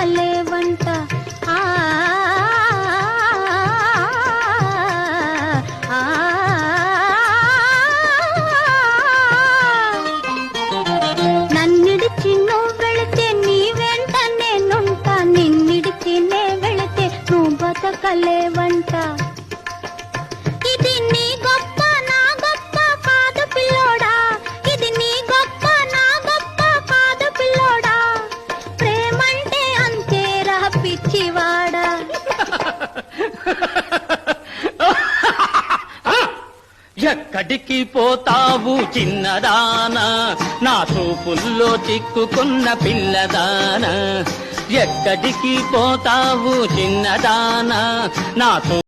బతకలేవంట. నన్నిడిచి నువ్వు వెళితే నీ వెంట నేనుంటా, నిన్నిడిచి నే వెళితే నువ్వు బతకలేవంట. ఇది నీ గొప్ప నా గొప్ప కాదు పిల్లోడా, ఇది నీ గొప్ప నా గొప్ప కాదు పిల్లోడా, ప్రేమంటే అంతేరా పిచ్చివాడా. ఎక్కడికి పోతావు చిన్నదానా, నా చూపుల్లో చిక్కుకున్న పిల్లదానా. ఎక్కడికి పోతావు చిన్నదానా, నా